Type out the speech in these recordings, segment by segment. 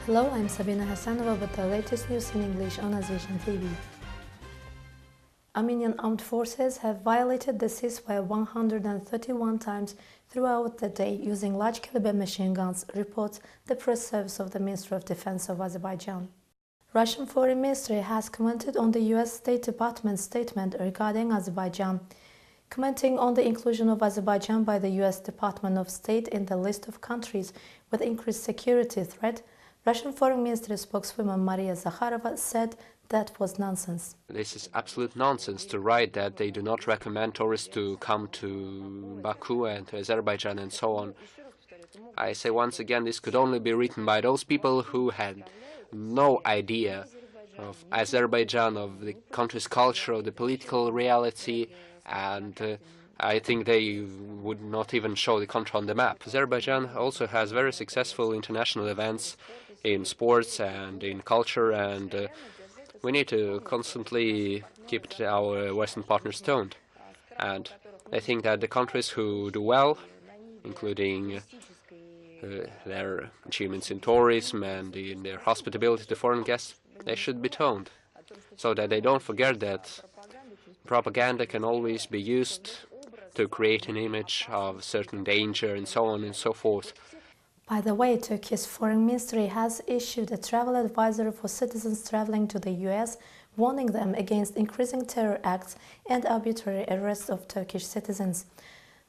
Hello, I'm Sabina Hassanova with the latest news in English on AzVision TV. Armenian armed forces have violated the ceasefire 131 times throughout the day using large-caliber machine guns, reports the press service of the Ministry of Defense of Azerbaijan. Russian Foreign Ministry has commented on the U.S. State Department's statement regarding Azerbaijan. Commenting on the inclusion of Azerbaijan by the U.S. Department of State in the list of countries with increased security threat, Russian Foreign Ministry spokeswoman Maria Zakharova said that was nonsense. This is absolute nonsense to write that they do not recommend tourists to come to Baku and to Azerbaijan and so on. I say once again, this could only be written by those people who had no idea of Azerbaijan, of the country's culture, of the political reality, and I think they would not even show the country on the map. Azerbaijan also has very successful international events in sports and in culture, and we need to constantly keep our Western partners toned. And I think that the countries who do well, including their achievements in tourism and in their hospitality to foreign guests, they should be toned, so that they don't forget that propaganda can always be used to create an image of certain danger and so on and so forth. By the way, Turkey's Foreign Ministry has issued a travel advisory for citizens traveling to the U.S., warning them against increasing terror acts and arbitrary arrests of Turkish citizens.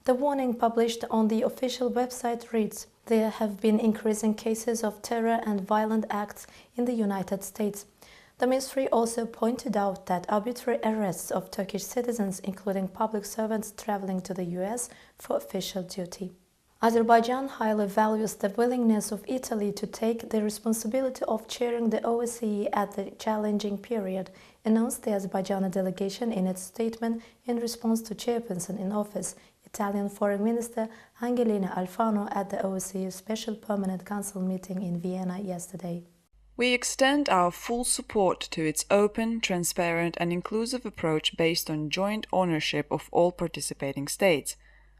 The warning, published on the official website, reads, "There have been increasing cases of terror and violent acts in the United States." The ministry also pointed out that arbitrary arrests of Turkish citizens, including public servants traveling to the U.S. for official duty. Azerbaijan highly values the willingness of Italy to take the responsibility of chairing the OSCE at the challenging period, announced the Azerbaijani delegation in its statement in response to chairperson in office, Italian Foreign Minister Angelina Alfano, at the OSCE Special Permanent Council meeting in Vienna yesterday. We extend our full support to its open, transparent and inclusive approach based on joint ownership of all participating states.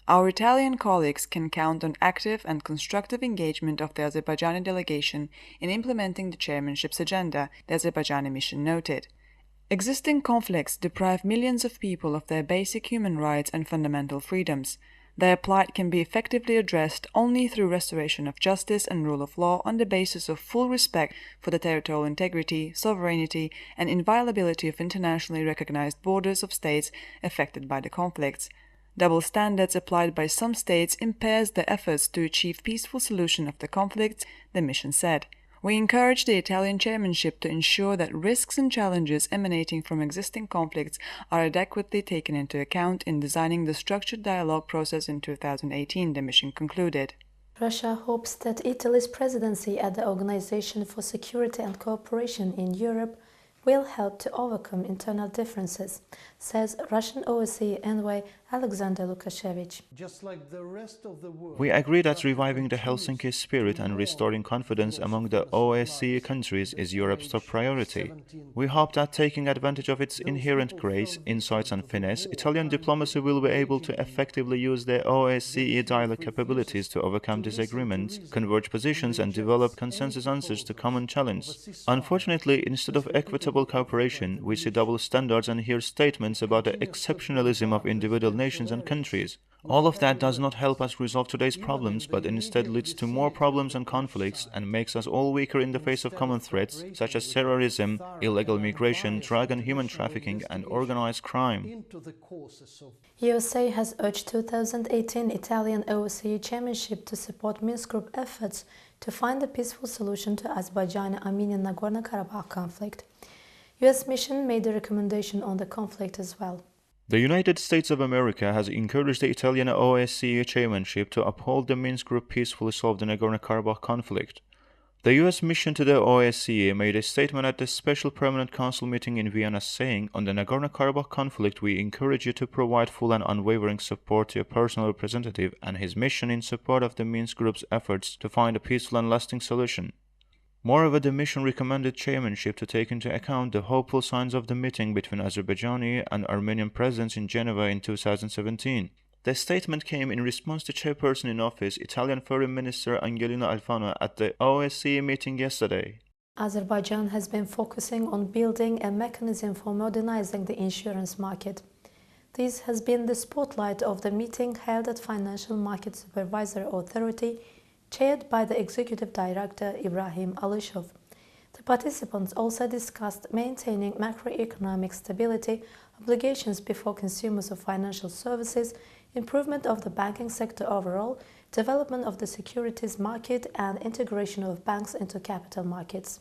Our Italian colleagues can count on active and constructive engagement of the Azerbaijani delegation in implementing the chairmanship's agenda, the Azerbaijani mission noted. Existing conflicts deprive millions of people of their basic human rights and fundamental freedoms. Their plight can be effectively addressed only through restoration of justice and rule of law on the basis of full respect for the territorial integrity, sovereignty, and inviolability of internationally recognized borders of states affected by the conflicts. Double standards applied by some states impairs the efforts to achieve peaceful solution of the conflicts, the mission said. We encourage the Italian chairmanship to ensure that risks and challenges emanating from existing conflicts are adequately taken into account in designing the structured dialogue process in 2018, the mission concluded. Russia hopes that Italy's presidency at the Organization for Security and Cooperation in Europe will help to overcome internal differences, says Russian OSCE envoy Alexander Lukashevich. Just like the rest of the world, we agree that reviving the Helsinki spirit and restoring confidence among the OSCE countries is Europe's top priority. We hope that, taking advantage of its inherent grace, insights and finesse, Italian diplomacy will be able to effectively use the OSCE dialogue capabilities to overcome disagreements, converge positions and develop consensus answers to common challenges. Unfortunately, instead of equitable cooperation, we see double standards and hear statements about the exceptionalism of individual nations and countries. All of that does not help us resolve today's problems, but instead leads to more problems and conflicts and makes us all weaker in the face of common threats such as terrorism, illegal migration, drug and human trafficking, and organized crime. USA has urged 2018 Italian OSCE chairmanship to support Minsk Group efforts to find a peaceful solution to Azerbaijan-Armenian Nagorno-Karabakh conflict. U.S. mission made a recommendation on the conflict as well. The United States of America has encouraged the Italian OSCE chairmanship to uphold the Minsk Group peacefully solve the Nagorno-Karabakh conflict. The U.S. mission to the OSCE made a statement at the Special Permanent Council meeting in Vienna saying, "On the Nagorno-Karabakh conflict, we encourage you to provide full and unwavering support to your personal representative and his mission in support of the Minsk Group's efforts to find a peaceful and lasting solution." Moreover, the mission recommended chairmanship to take into account the hopeful signs of the meeting between Azerbaijani and Armenian presidents in Geneva in 2017. The statement came in response to Chairperson in Office, Italian Foreign Minister Angelina Alfano, at the OSCE meeting yesterday. Azerbaijan has been focusing on building a mechanism for modernizing the insurance market. This has been the spotlight of the meeting held at Financial Market Supervisor Authority, chaired by the Executive Director Ibrahim Alishov. The participants also discussed maintaining macroeconomic stability, obligations before consumers of financial services, improvement of the banking sector overall, development of the securities market, and integration of banks into capital markets.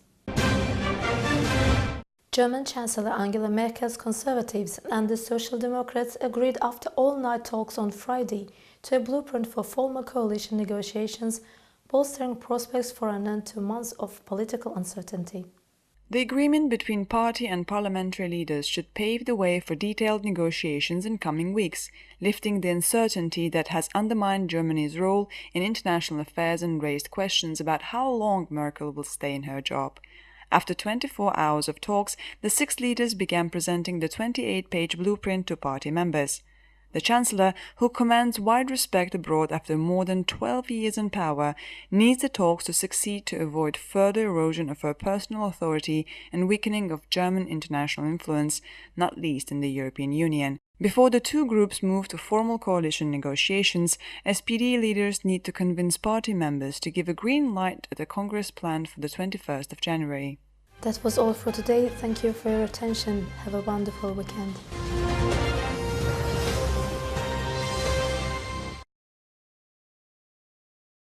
German Chancellor Angela Merkel's Conservatives and the Social Democrats agreed after all-night talks on Friday to a blueprint for formal coalition negotiations, bolstering prospects for an end to months of political uncertainty. The agreement between party and parliamentary leaders should pave the way for detailed negotiations in coming weeks, lifting the uncertainty that has undermined Germany's role in international affairs and raised questions about how long Merkel will stay in her job. After 24 hours of talks, the 6 leaders began presenting the 28-page blueprint to party members. The Chancellor, who commands wide respect abroad after more than 12 years in power, needs the talks to succeed to avoid further erosion of her personal authority and weakening of German international influence, not least in the European Union. Before the two groups move to formal coalition negotiations, SPD leaders need to convince party members to give a green light at the Congress planned for the 21st of January. That was all for today. Thank you for your attention. Have a wonderful weekend.